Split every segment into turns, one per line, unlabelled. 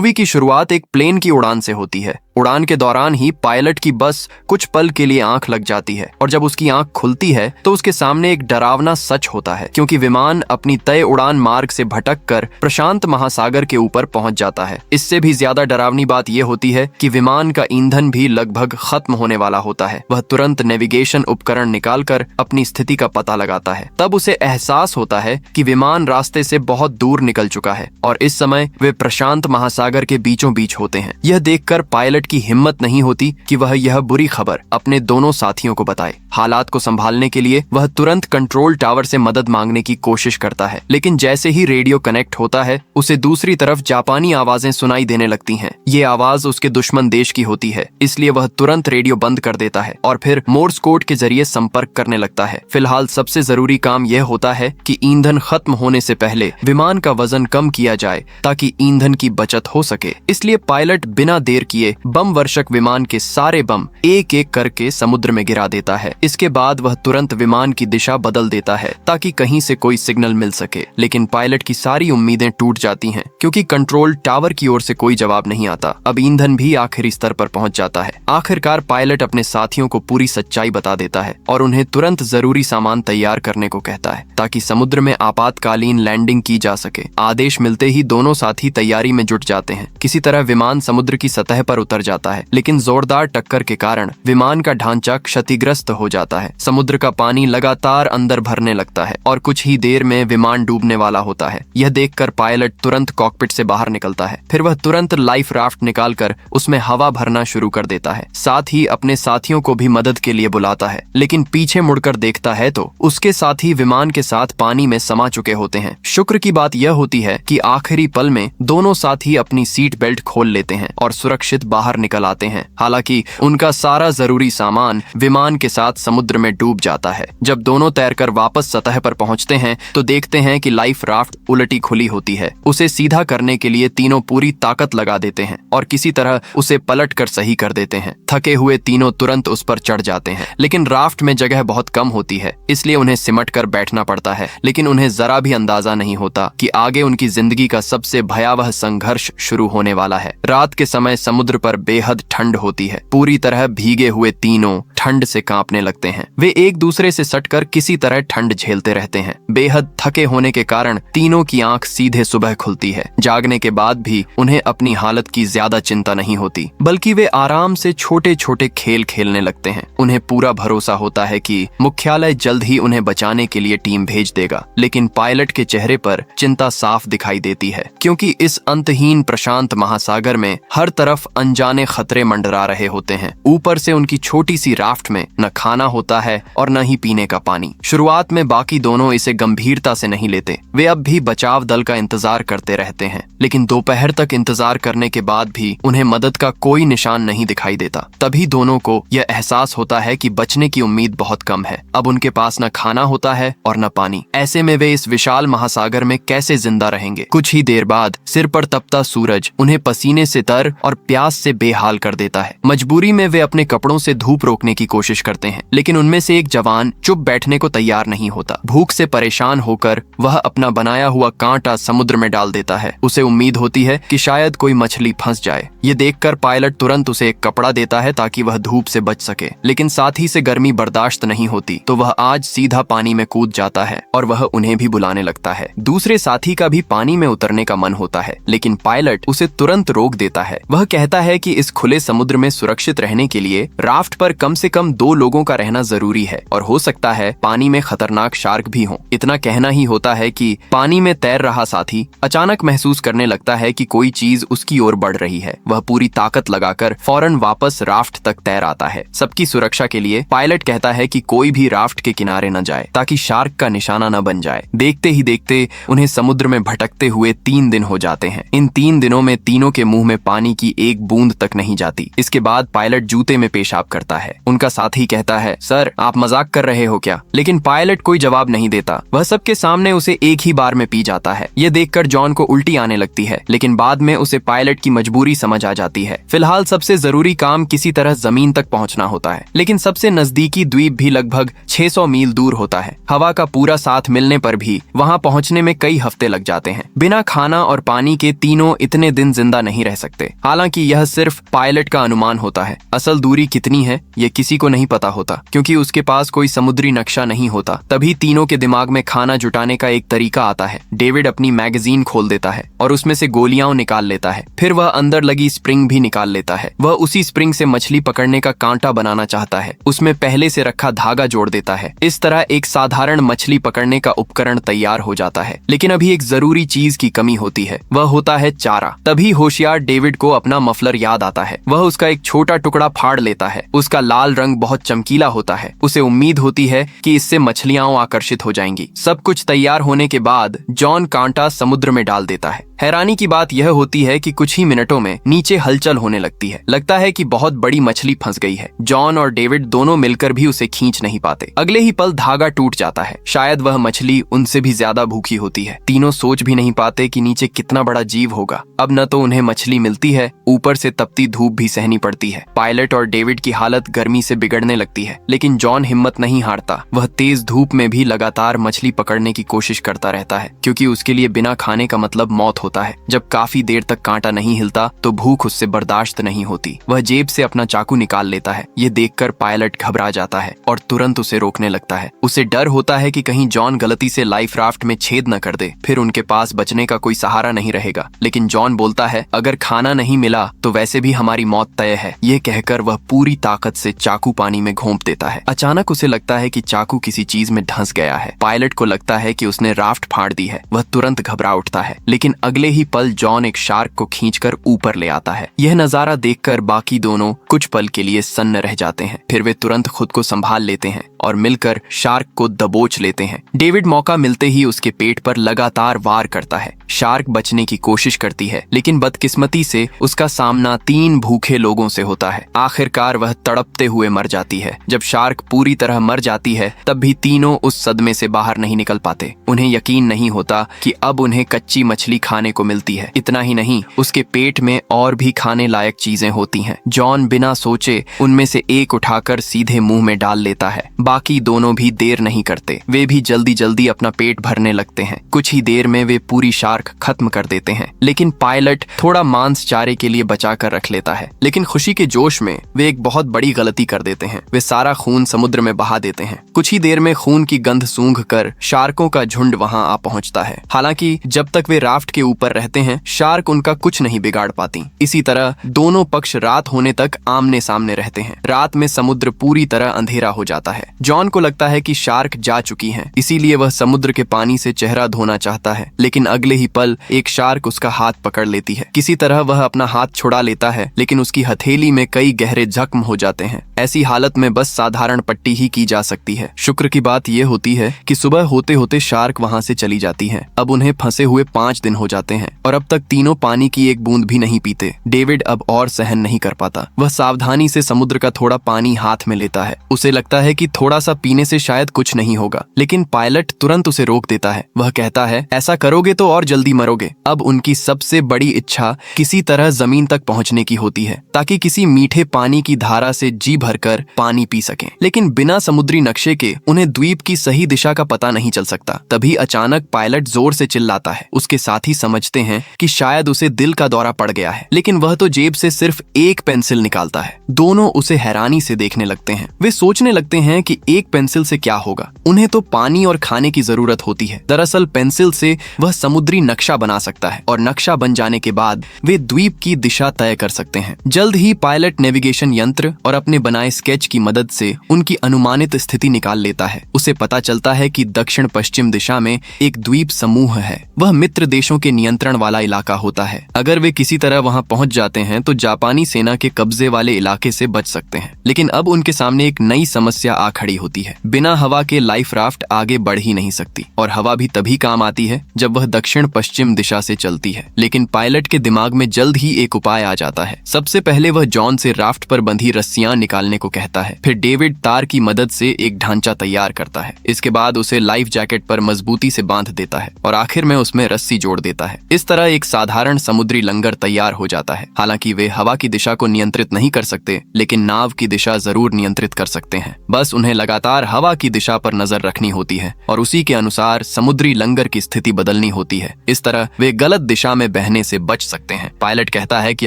Movie की शुरुआत एक प्लेन की उड़ान से होती है। उड़ान के दौरान ही पायलट की बस कुछ पल के लिए आंख लग जाती है और जब उसकी आंख खुलती है तो उसके सामने एक डरावना सच होता है, क्योंकि विमान अपनी तय उड़ान मार्ग से भटककर प्रशांत महासागर के ऊपर पहुंच जाता है। इससे भी ज्यादा डरावनी बात यह होती है कि विमान का ईंधन भी लगभग खत्म होने वाला होता है। वह तुरंत नेविगेशन उपकरण निकालकर अपनी स्थिति का पता लगाता है। तब उसे एहसास होता है कि विमान रास्ते से बहुत दूर निकल चुका है और इस समय वे प्रशांत महासागर के बीचों बीच होते हैं। यह देखकर पायलट की हिम्मत नहीं होती कि वह यह बुरी खबर अपने दोनों साथियों को बताए। हालात को संभालने के लिए वह तुरंत कंट्रोल टावर से मदद मांगने की कोशिश करता है, लेकिन जैसे ही रेडियो कनेक्ट होता है उसे दूसरी तरफ जापानी आवाजें सुनाई देने लगती हैं। ये आवाज उसके दुश्मन देश की होती है, इसलिए वह तुरंत रेडियो बंद कर देता है और फिर मोर्स कोड के जरिए संपर्क करने लगता है। फिलहाल सबसे जरूरी काम यह होता है कि ईंधन खत्म होने से पहले विमान का वजन कम किया जाए ताकि ईंधन की बचत हो सके। इसलिए पायलट बिना देर किए बम वर्षक विमान के सारे बम एक एक करके समुद्र में गिरा देता है। इसके बाद वह तुरंत विमान की दिशा बदल देता है ताकि कहीं से कोई सिग्नल मिल सके, लेकिन पायलट की सारी उम्मीदें टूट जाती हैं क्योंकि कंट्रोल टावर की ओर से कोई जवाब नहीं आता। अब ईंधन भी आखिरी स्तर पर पहुंच जाता है। आखिरकार पायलट अपने साथियों को पूरी सच्चाई बता देता है और उन्हें तुरंत जरूरी सामान तैयार करने को कहता है ताकि समुद्र में आपातकालीन लैंडिंग की जा सके। आदेश मिलते ही दोनों साथी तैयारी में जुट जाते हैं। किसी तरह विमान समुद्र की सतह पर उतर जाता है, लेकिन जोरदार टक्कर के कारण विमान का ढांचा क्षतिग्रस्त हो जाता है। समुद्र का पानी लगातार अंदर भरने लगता है और कुछ ही देर में विमान डूबने वाला होता है। यह देखकर पायलट तुरंत कॉकपिट से बाहर निकलता है। फिर वह तुरंत लाइफ राफ्ट निकालकर उसमें हवा भरना शुरू कर देता है। साथ ही अपने साथियों को भी मदद के लिए बुलाता है, लेकिन पीछे मुड़कर देखता है तो उसके साथी विमान के साथ पानी में समा चुके होते हैं। शुक्र की बात यह होती है कि आखिरी पल में दोनों साथी अपनी सीट बेल्ट खोल लेते हैं और सुरक्षित बाहर निकल आते हैं। हालांकि उनका सारा जरूरी सामान विमान के साथ समुद्र में डूब जाता है। जब दोनों तैरकर वापस सतह पर पहुंचते हैं तो देखते हैं कि लाइफ राफ्ट उलटी खुली होती है। उसे सीधा करने के लिए तीनों पूरी ताकत लगा देते हैं और किसी तरह उसे पलट कर सही कर देते हैं। थके हुए तीनों तुरंत उस पर चढ़ जाते हैं, लेकिन राफ्ट में जगह बहुत कम होती है, इसलिए उन्हें सिमट कर बैठना पड़ता है। लेकिन उन्हें जरा भी अंदाजा नहीं होता कि आगे उनकी जिंदगी का सबसे भयावह संघर्ष शुरू होने वाला है। रात के समय समुद्र पर बेहद ठंड होती है। पूरी तरह भीगे हुए तीनों ठंड से कांपने लगते हैं। वे एक दूसरे से सटकर किसी तरह ठंड झेलते रहते हैं। बेहद थके होने के कारण तीनों की आंख सीधे सुबह खुलती है। जागने के बाद भी उन्हें अपनी हालत की ज्यादा चिंता नहीं होती, बल्कि वे आराम से छोटे छोटे खेल खेलने लगते हैं। उन्हें पूरा भरोसा होता है कि मुख्यालय जल्द ही उन्हें बचाने के लिए टीम भेज देगा, लेकिन पायलट के चेहरे पर चिंता साफ दिखाई देती है, क्योंकि इस अंतहीन प्रशांत महासागर में हर तरफ अनजाने खतरे मंडरा रहे होते हैं। ऊपर से उनकी छोटी सी राफ्ट में न खाना होता है और न ही पीने का पानी। शुरुआत में बाकी दोनों इसे गंभीरता से नहीं लेते। वे अब भी बचाव दल का इंतजार करते रहते हैं, लेकिन दोपहर तक इंतजार करने के बाद भी उन्हें मदद का कोई निशान नहीं दिखाई देता। तभी दोनों को यह एहसास होता है कि बचने की उम्मीद बहुत कम है। अब उनके पास न खाना होता है और न पानी। ऐसे में वे इस विशाल महासागर में कैसे जिंदा रहेंगे? कुछ ही देर बाद सिर पर तपता सूरज उन्हें पसीने से तर और प्यास से बेहाल कर देता है। मजबूरी में वे अपने कपड़ों से धूप रोकने की कोशिश करते हैं, लेकिन उनमें से एक जवान चुप बैठने को तैयार नहीं होता। भूख से परेशान होकर वह अपना बनाया हुआ कांटा समुद्र में डाल देता है। उसे उम्मीद होती है कि शायद कोई मछली फंस जाए। ये देखकर पायलट तुरंत उसे एक कपड़ा देता है ताकि वह धूप से बच सके, लेकिन साथ ही से गर्मी बर्दाश्त नहीं होती तो वह आज सीधा पानी में कूद जाता है और वह उन्हें भी बुलाने लगता है। दूसरे साथी का भी पानी में उतरने का मन होता है, लेकिन पायलट उसे तुरंत रोक देता है। वह कहता है कि इस खुले समुद्र में सुरक्षित रहने के लिए राफ्ट पर कम से कम 2 लोगों का रहना जरूरी है और हो सकता है पानी में खतरनाक शार्क भी हों। इतना कहना ही होता है कि पानी में तैर रहा साथी अचानक महसूस करने लगता है कि कोई चीज उसकी ओर बढ़ रही है। वह पूरी ताकत लगाकर फौरन वापस राफ्ट तक तैर आता है। सबकी सुरक्षा के लिए पायलट कहता है कि कोई भी राफ्ट के किनारे न जाए ताकि शार्क का निशाना न बन जाए। देखते ही देखते उन्हें समुद्र में भटकते हुए 3 दिन हो जाते हैं। इन 3 दिनों में तीनों के मुंह में पानी की एक बूंद तक नहीं जाती। इसके बाद पायलट जूते में पेशाब करता है। उनका साथी कहता है, सर आप मजाक कर रहे हो क्या? लेकिन पायलट कोई जवाब नहीं देता। वह सबके सामने उसे एक ही बार में पी जाता है। ये देखकर जॉन को उल्टी आने लगती है, लेकिन बाद में उसे पायलट की मजबूरी समझ आ जाती है। फिलहाल सबसे जरूरी काम किसी तरह जमीन तक पहुंचना होता है, लेकिन सबसे नजदीकी द्वीप भी लगभग 600 मील दूर होता है। हवा का पूरा साथ मिलने पर भी वहां पहुंचने में कई हफ्ते लग जाते हैं। बिना खाना और पानी के तीनों इतने दिन जिंदा नहीं रह सकते। हालांकि यह सिर्फ पायलट का अनुमान होता है। असल दूरी कितनी है ये किसी को नहीं पता होता, क्योंकि उसके पास कोई समुद्री नक्शा नहीं होता। तभी तीनों के दिमाग में खाना जुटाने का एक तरीका आता है। डेविड अपनी मैगजीन खोल देता है और उसमें से गोलियां निकाल लेता है। फिर वह अंदर लगी स्प्रिंग भी निकाल लेता है। वह उसी स्प्रिंग से मछली पकड़ने का कांटा बनाना चाहता है। उसमें पहले से रखा धागा जोड़ देता है। इस तरह एक साधारण मछली पकड़ने का उपकरण तैयार हो जाता है। लेकिन अभी एक जरूरी चीज की कमी होती है, वह होता है चारा। तभी होशियार डेविड को अपना मफलर याद आता है। वह उसका एक छोटा टुकड़ा फाड़ लेता है। उसका लाल रंग बहुत चमकीला होता है। उसे उम्मीद होती है कि इससे मछलियां आकर्षित हो जाएंगी। सब कुछ तैयार होने के बाद जॉन कांटा समुद्र में डाल देता है। हैरानी की बात यह होती है कि कुछ ही मिनटों में नीचे हलचल होने लगती है। लगता है कि बहुत बड़ी मछली फंस गई है। जॉन और डेविड दोनों मिलकर भी उसे खींच नहीं पाते। अगले ही पल धागा टूट जाता है। शायद वह मछली उनसे भी ज्यादा भूखी होती है। तीनों सोच भी नहीं पाते कि नीचे कितना बड़ा जीव होगा। अब न तो उन्हें मछली मिलती है, ऊपर से तपती धूप भी सहनी पड़ती है। पायलट और डेविड की हालत गर्मी से बिगड़ने लगती है, लेकिन जॉन हिम्मत नहीं हारता। वह तेज धूप में भी लगातार मछली पकड़ने की कोशिश करता रहता है, क्योंकि उसके लिए बिना खाने का मतलब मौत होता है। जब काफी देर तक कांटा नहीं हिलता तो भूख उससे बर्दाश्त नहीं होती। वह जेब से अपना चाकू निकाल लेता है। ये देखकर पायलट घबरा जाता है और तुरंत उसे रोकने लगता है। उसे डर होता है कि कहीं जॉन गलती से लाइफ राफ्ट में छेद न कर दे, फिर उनके पास बचने का कोई सहारा नहीं रहेगा। लेकिन जॉन बोलता है, अगर खाना नहीं मिला तो वैसे भी हमारी मौत तय है। ये कहकर वह पूरी ताकत से चाकू पानी में घोंप देता है। अचानक उसे लगता है कि चाकू किसी चीज में धंस गया है। पायलट को लगता है कि उसने राफ्ट फाड़ दी है। वह तुरंत घबरा उठता है, लेकिन अगले ही पल जॉन एक शार्क को खींचकर ऊपर ले आता है। यह नजारा देखकर बाकी दोनों कुछ पल के लिए सन्न रह जाते हैं। फिर वे तुरंत खुद को संभाल लेते हैं और मिलकर शार्क को दबोच लेते हैं। डेविड मौका मिलते ही उसके पेट पर लगातार वार करता है। शार्क बचने की कोशिश करती है, लेकिन बदकिस्मती से उसका सामना 3 भूखे लोगों से होता है। आखिरकार वह तड़पते हुए मर जाती है। जब शार्क पूरी तरह मर जाती है तब भी तीनों उस सदमे से बाहर नहीं निकल पाते। उन्हें यकीन नहीं होता कि अब उन्हें कच्ची मछली खाने को मिलती है। इतना ही नहीं, उसके पेट में और भी खाने लायक चीजें होती हैं। जॉन बिना सोचे उनमें से एक उठाकर सीधे मुंह में डाल लेता है। बाकी दोनों भी देर नहीं करते। वे भी जल्दी जल्दी अपना पेट भरने लगते हैं। कुछ ही देर में वे पूरी शार्क खत्म कर देते हैं। लेकिन पायलट थोड़ा मांस चारे के लिए बचा कर रख लेता है। लेकिन खुशी के जोश में वे एक बहुत बड़ी गलती कर देते हैं। वे सारा खून समुद्र में बहा देते हैं। कुछ ही देर में खून की गंध सूंघ कर शार्कों का झुंड वहां आ पहुंचता है। हालांकि जब तक वे राफ्ट के ऊपर रहते हैं शार्क उनका कुछ नहीं बिगाड़ पाती। इसी तरह दोनों पक्ष रात होने तक आमने सामने रहते हैं। रात में समुद्र पूरी तरह अंधेरा हो जाता है। जॉन को लगता है कि शार्क जा चुकी हैं, इसीलिए वह समुद्र के पानी से चेहरा धोना चाहता है। लेकिन अगले ही पल एक शार्क उसका हाथ पकड़ लेती है। किसी तरह वह अपना हाथ छुड़ा लेता है, लेकिन उसकी हथेली में कई गहरे जख्म हो जाते हैं। ऐसी हालत में बस साधारण पट्टी ही की जा सकती है। शुक्र की बात यह होती है कि सुबह होते होते शार्क वहां से चली जाती है। अब उन्हें फंसे हुए 5 दिन हो जाते हैं और अब तक तीनों पानी की एक बूंद भी नहीं पीते। डेविड अब और सहन नहीं कर पाता। वह सावधानी से समुद्र का थोड़ा पानी हाथ में लेता है। उसे लगता है कि थोड़ा सा पीने से शायद कुछ नहीं होगा, लेकिन पायलट तुरंत उसे रोक देता है। वह कहता है, ऐसा करोगे तो और जल्दी मरोगे। अब उनकी सबसे बड़ी इच्छा किसी तरह जमीन तक पहुंचने की होती है, ताकि किसी मीठे पानी की धारा से जी भरकर पानी पी सकें। लेकिन बिना समुद्री नक्शे के उन्हें द्वीप की सही दिशा का पता नहीं चल सकता। तभी अचानक पायलट जोर से चिल्लाता है। उसके साथी समझते हैं कि शायद उसे दिल का दौरा पड़ गया है, लेकिन वह तो जेब से सिर्फ एक पेंसिल निकालता है। दोनों उसे हैरानी से देखने लगते हैं। वे सोचने लगते हैं कि एक पेंसिल से क्या होगा, उन्हें तो पानी और खाने की जरूरत होती है। दरअसल पेंसिल से वह समुद्री नक्शा बना सकता है और नक्शा बन जाने के बाद वे द्वीप की दिशा तय कर सकते हैं। जल्द ही पायलट नेविगेशन यंत्र और अपने बनाए स्केच की मदद से उनकी अनुमानित स्थिति निकाल लेता है। उसे पता चलता है कि दक्षिण पश्चिम दिशा में एक द्वीप समूह है। वह मित्र देशों के नियंत्रण वाला इलाका होता है। अगर वे किसी तरह वहां पहुंच जाते हैं तो जापानी सेना के कब्जे वाले इलाके से बच सकते हैं। लेकिन अब उनके सामने एक नई समस्या आ खड़ी होती है। बिना हवा के लाइफ राफ्ट आगे बढ़ ही नहीं सकती, और हवा भी तभी काम आती है जब वह दक्षिण पश्चिम दिशा से चलती है। लेकिन पायलट के दिमाग में जल्द ही एक उपाय आ जाता है। सबसे पहले वह जॉन से राफ्ट पर बंधी रस्सियां निकालने को कहता है। फिर डेविड तार की मदद से एक ढांचा तैयार करता है। इसके बाद उसे लाइफ जैकेट पर मजबूती से बांध देता है और आखिर में उसमें रस्सी जोड़ देता है। इस तरह एक साधारण समुद्री लंगर तैयार हो जाता है। हालांकि वे हवा की दिशा को नियंत्रित नहीं कर सकते, लेकिन नाव की दिशा जरूर नियंत्रित कर सकते हैं। बस उन्हें लगातार हवा की दिशा पर नजर रखनी होती है और उसी के अनुसार समुद्री लंगर की स्थिति बदलनी होती है। इस तरह वे गलत दिशा में बहने से बच सकते हैं। पायलट कहता है कि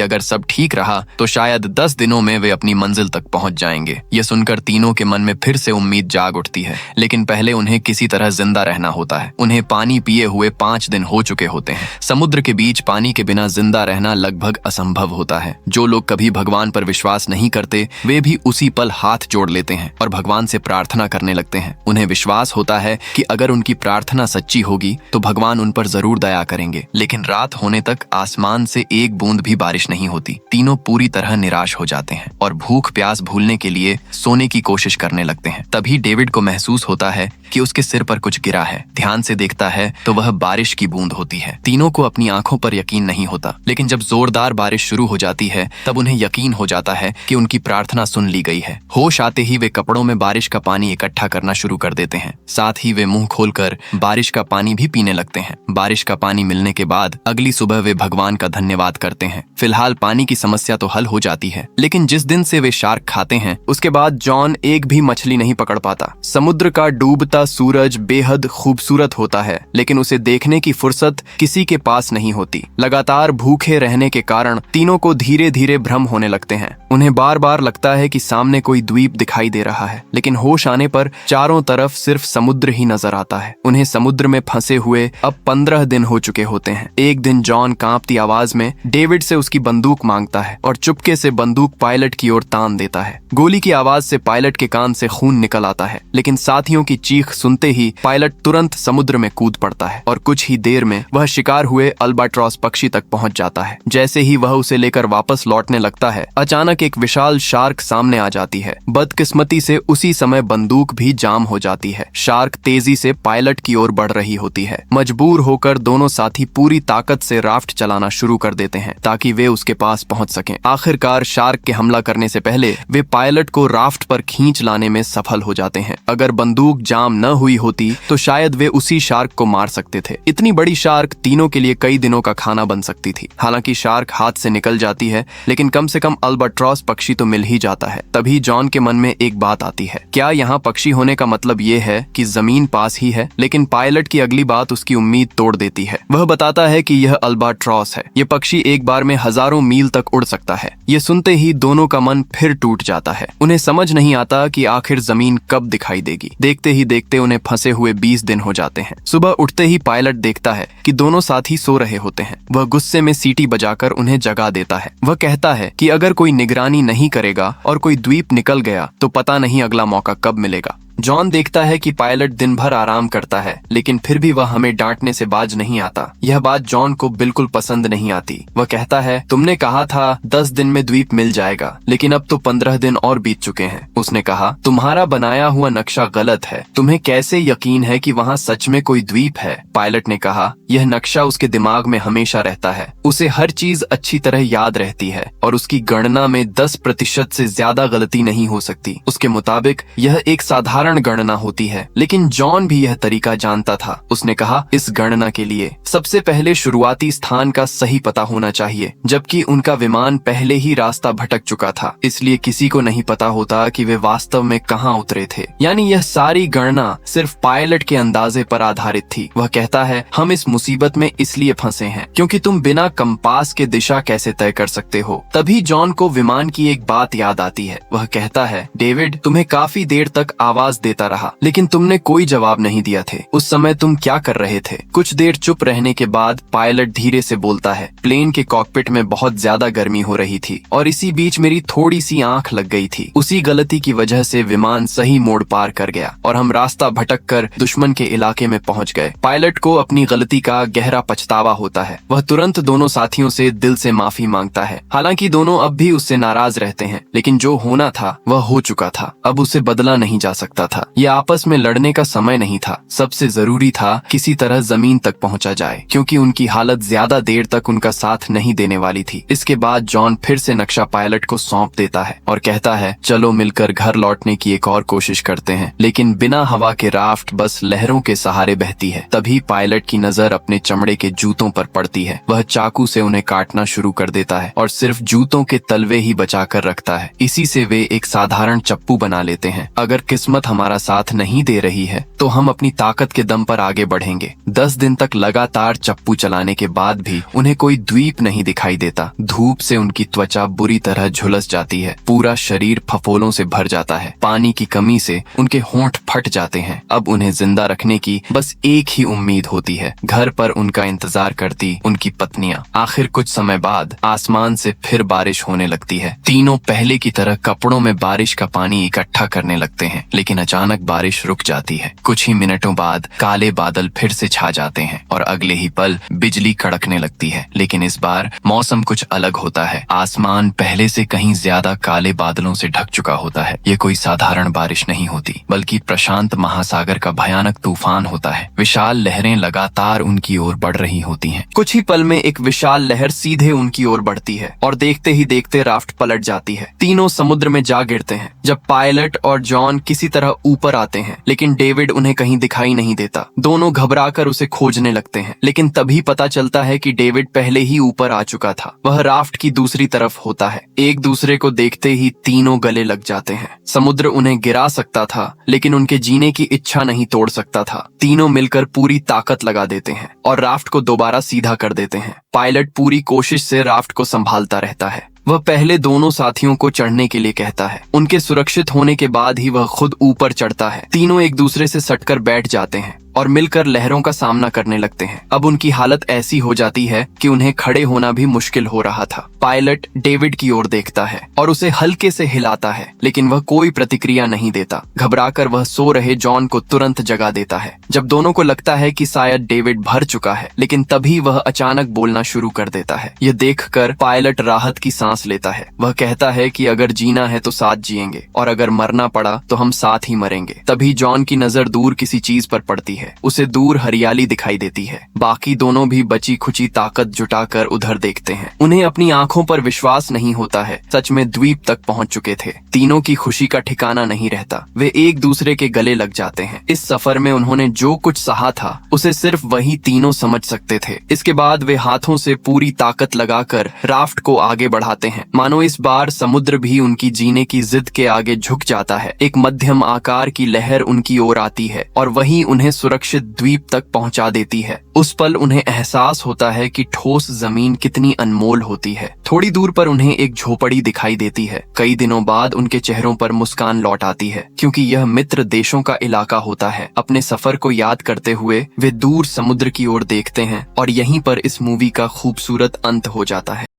अगर सब ठीक रहा तो शायद 10 दिनों में वे अपनी मंजिल तक पहुंच जाएंगे। यह सुनकर तीनों के मन में फिर से उम्मीद जाग उठती है, लेकिन पहले उन्हें किसी तरह जिंदा रहना होता है। उन्हें पानी पिए हुए 5 दिन हो चुके होते हैं। समुद्र के बीच पानी के बिना जिंदा रहना लगभग असंभव होता है। जो लोग कभी भगवान पर विश्वास नहीं करते, वे भी उसी पल हाथ जोड़ लेते हैं और भगवान से प्रार्थना करने लगते हैं। उन्हें विश्वास होता है कि अगर उनकी प्रार्थना सच्ची होगी तो भगवान उन पर जरूर दया करेंगे। लेकिन रात होने तक आसमान से एक बूंद भी बारिश नहीं होती। तीनों पूरी तरह निराश हो जाते हैं और भूख प्यास भूलने के लिए सोने की कोशिश करने लगते हैं। तभी डेविड को महसूस होता है कि उसके सिर पर कुछ गिरा है। ध्यान से देखता है तो वह बारिश की बूंद होती है। तीनों को अपनी आंखों पर यकीन नहीं होता, लेकिन जब जोरदार बारिश शुरू हो जाती है तब उन्हें यकीन हो जाता है कि उनकी प्रार्थना सुन ली गई है। होश आते ही वे कपड़ों में बारिश का पानी इकट्ठा करना शुरू कर देते हैं। साथ ही वे मुंह खोलकर बारिश का पानी भी पीने लगते हैं। बारिश का पानी मिलने के बाद अगली सुबह वे भगवान का धन्यवाद करते हैं। फिलहाल पानी की समस्या तो हल हो जाती है, लेकिन जिस दिन से वे शार्क खाते हैं उसके बाद जॉन एक भी मछली नहीं पकड़ पाता। समुद्र का डूबता सूरज बेहद खूबसूरत होता है, लेकिन उसे देखने की फुर्सत किसी के पास नहीं होती। लगातार भूखे रहने के कारण तीनों को धीरे धीरे भ्रम होने लगते हैं। उन्हें बार बार लगता है कि सामने कोई द्वीप दिखाई दे रहा है, लेकिन होश आने पर चारों तरफ सिर्फ समुद्र ही नजर आता है। उन्हें समुद्र में फंसे हुए अब 15 दिन हो चुके होते हैं। एक दिन जॉन कांपती आवाज में डेविड से उसकी बंदूक मांगता है और चुपके से बंदूक पायलट की ओर तान देता है। गोली की आवाज से पायलट के कान से खून निकल आता है, लेकिन साथियों की चीख सुनते ही पायलट तुरंत समुद्र में कूद पड़ता है और कुछ ही देर में वह शिकार हुए अल्बाट्रॉस पक्षी तक पहुंच जाता है। जैसे ही वह उसे लेकर वापस लौटने लगता है, अचानक एक विशाल शार्क सामने आ जाती है। बदकिस्मती से उसी समय बंदूक भी जाम हो जाती है। शार्क तेजी से पायलट की ओर बढ़ रही होती है। मजबूर होकर दोनों साथी पूरी ताकत से राफ्ट चलाना शुरू कर देते हैं ताकि वे उसके पास पहुंच सकें। आखिरकार शार्क के हमला करने से पहले वे पायलट को राफ्ट पर खींच लाने में सफल हो जाते हैं। अगर बंदूक जाम न हुई होती तो शायद वे उसी शार्क को मार सकते थे। इतनी बड़ी शार्क तीनों के लिए कई दिनों का खाना बन सकती थी। हालांकि शार्क हाथ से निकल जाती है, लेकिन कम से कम अल्बाट्रॉस पक्षी तो मिल ही जाता है। तभी जॉन के मन में एक बात आती है, क्या यहाँ पक्षी होने का मतलब ये है कि जमीन पास ही है? लेकिन पायलट की अगली बात उसकी उम्मीद तोड़ देती है। वह बताता है कि यह अल्बाट्रॉस है। ये पक्षी एक बार में हजारों मील तक उड़ सकता है। ये सुनते ही दोनों का मन फिर टूट जाता है। उन्हें समझ नहीं आता कि आखिर जमीन कब दिखाई देगी। देखते ही देखते उन्हें फंसे हुए 20 दिन हो जाते हैं। सुबह उठते ही पायलट देखता है कि दोनों साथी सो रहे होते हैं। वह गुस्से में सीटी बजाकर उन्हें जगा देता है। वह कहता है कि अगर कोई निगरानी नहीं करेगा और कोई द्वीप निकल गया तो पता नहीं अगला मौका कब मिलेगा। जॉन देखता है कि पायलट दिन भर आराम करता है, लेकिन फिर भी वह हमें डांटने से बाज नहीं आता। यह बात जॉन को बिल्कुल पसंद नहीं आती। वह कहता है, तुमने कहा था 10 दिन में द्वीप मिल जाएगा, लेकिन अब तो 15 दिन और बीत चुके हैं। उसने कहा, तुम्हारा बनाया हुआ नक्शा गलत है। तुम्हें कैसे यकीन है कि वहाँ सच में कोई द्वीप है? पायलट ने कहा, यह नक्शा उसके दिमाग में हमेशा रहता है। उसे हर चीज अच्छी तरह याद रहती है और उसकी गणना में 10% से ज्यादा गलती नहीं हो सकती। उसके मुताबिक यह एक साधारण गणना होती है, लेकिन जॉन भी यह तरीका जानता था। उसने कहा, इस गणना के लिए सबसे पहले शुरुआती स्थान का सही पता होना चाहिए, जबकि उनका विमान पहले ही रास्ता भटक चुका था। इसलिए किसी को नहीं पता होता कि वे वास्तव में कहाँ उतरे थे। यानी यह सारी गणना सिर्फ पायलट के अंदाजे पर आधारित थी। वह कहता है, हम इस मुसीबत में इसलिए फंसे हैं क्योंकि तुम बिना कंपास के दिशा कैसे तय कर सकते हो। तभी जॉन को विमान की एक बात याद आती है। वह कहता है, डेविड, तुम्हें काफी देर तक आवाज आवाज देता रहा, लेकिन तुमने कोई जवाब नहीं दिया थे। उस समय तुम क्या कर रहे थे? कुछ देर चुप रहने के बाद पायलट धीरे से बोलता है, प्लेन के कॉकपिट में बहुत ज्यादा गर्मी हो रही थी और इसी बीच मेरी थोड़ी सी आंख लग गई थी। उसी गलती की वजह से विमान सही मोड़ पार कर गया और हम रास्ता भटक कर दुश्मन के इलाके में पहुंच गए। पायलट को अपनी गलती का गहरा पछतावा होता है। वह तुरंत दोनों साथियों से दिल से माफी मांगता है। हालांकि दोनों अब भी उससे नाराज रहते हैं, लेकिन जो होना था वह हो चुका था। अब उसे बदला नहीं जा सकता था। यह आपस में लड़ने का समय नहीं था। सबसे जरूरी था किसी तरह जमीन तक पहुंचा जाए, क्योंकि उनकी हालत ज्यादा देर तक उनका साथ नहीं देने वाली थी। इसके बाद जॉन फिर से नक्शा पायलट को सौंप देता है और कहता है, चलो मिलकर घर लौटने की एक और कोशिश करते हैं। लेकिन बिना हवा के राफ्ट बस लहरों के सहारे बहती है। तभी पायलट की नजर अपने चमड़े के जूतों पर पड़ती है। वह चाकू से उन्हें काटना शुरू कर देता है और सिर्फ जूतों के तलवे ही बचा कर रखता है। इसी से वे एक साधारण चप्पू बना लेते हैं। अगर किस्मत हमारा साथ नहीं दे रही है तो हम अपनी ताकत के दम पर आगे बढ़ेंगे। 10 दिन तक लगातार चप्पू चलाने के बाद भी उन्हें कोई द्वीप नहीं दिखाई देता। धूप से उनकी त्वचा बुरी तरह झुलस जाती है। पूरा शरीर फफोलों से भर जाता है। पानी की कमी से उनके होंठ फट जाते हैं। अब उन्हें जिंदा रखने की बस एक ही उम्मीद होती है। घर पर उनका इंतजार करती उनकी पत्नियां। आखिर कुछ समय बाद आसमान से फिर बारिश होने लगती है। तीनों पहले की तरह कपड़ों में बारिश का पानी इकट्ठा करने लगते हैं, लेकिन अचानक बारिश रुक जाती है। कुछ ही मिनटों बाद काले बादल फिर से छा जाते हैं और अगले ही पल बिजली कड़कने लगती है। लेकिन इस बार मौसम कुछ अलग होता है। आसमान पहले से कहीं ज्यादा काले बादलों से ढक चुका होता है। ये कोई साधारण बारिश नहीं होती, बल्कि प्रशांत महासागर का भयानक तूफान होता है। विशाल लहरें लगातार उनकी ओर बढ़ रही होती हैं। कुछ ही पल में एक विशाल लहर सीधे उनकी ओर बढ़ती है और देखते ही देखते राफ्ट पलट जाती है। तीनों समुद्र में जा गिरते हैं। जब पायलट और जॉन किसी तरह ऊपर आते हैं, लेकिन डेविड उन्हें कहीं दिखाई नहीं देता। दोनों घबराकर उसे खोजने लगते हैं, लेकिन तभी पता चलता है कि डेविड पहले ही ऊपर आ चुका था। वह राफ्ट की दूसरी तरफ होता है। एक दूसरे को देखते ही तीनों गले लग जाते हैं। समुद्र उन्हें गिरा सकता था, लेकिन उनके जीने की इच्छा नहीं तोड़ सकता था। तीनों मिलकर पूरी ताकत लगा देते हैं और राफ्ट को दोबारा सीधा कर देते हैं। पायलट पूरी कोशिश से राफ्ट को संभालता रहता है। वह पहले दोनों साथियों को चढ़ने के लिए कहता है। उनके सुरक्षित होने के बाद ही वह खुद ऊपर चढ़ता है। तीनों एक दूसरे से सटकर बैठ जाते हैं और मिलकर लहरों का सामना करने लगते हैं। अब उनकी हालत ऐसी हो जाती है कि उन्हें खड़े होना भी मुश्किल हो रहा था। पायलट डेविड की ओर देखता है और उसे हल्के से हिलाता है, लेकिन वह कोई प्रतिक्रिया नहीं देता। घबराकर वह सो रहे जॉन को तुरंत जगा देता है। जब दोनों को लगता है कि शायद डेविड भर चुका है, लेकिन तभी वह अचानक बोलना शुरू कर देता है। यह देखकर पायलट राहत की सांस लेता है। वह कहता है कि अगर जीना है तो साथ जिएंगे और अगर मरना पड़ा तो हम साथ ही मरेंगे। तभी जॉन की नजर दूर किसी चीज पर पड़ती है। उसे दूर हरियाली दिखाई देती है। बाकी दोनों भी बची खुची ताकत जुटाकर उधर देखते हैं। उन्हें अपनी आंखों पर विश्वास नहीं होता है। सच में द्वीप तक पहुंच चुके थे। तीनों की खुशी का ठिकाना नहीं रहता। वे एक दूसरे के गले लग जाते हैं। इस सफर में उन्होंने जो कुछ सहा था उसे सिर्फ वही तीनों समझ सकते थे। इसके बाद वे हाथों से पूरी ताकत लगाकर राफ्ट को आगे बढ़ाते हैं। मानो इस बार समुद्र भी उनकी जीने की जिद के आगे झुक जाता है। एक मध्यम आकार की लहर उनकी ओर आती है और वही उन्हें सुरक्षित द्वीप तक पहुंचा देती है। उस पल उन्हें एहसास होता है कि ठोस जमीन कितनी अनमोल होती है। थोड़ी दूर पर उन्हें एक झोपड़ी दिखाई देती है। कई दिनों बाद उनके चेहरों पर मुस्कान लौट आती है, क्योंकि यह मित्र देशों का इलाका होता है। अपने सफर को याद करते हुए वे दूर समुद्र की ओर देखते हैं और यहीं पर इस मूवी का खूबसूरत अंत हो जाता है।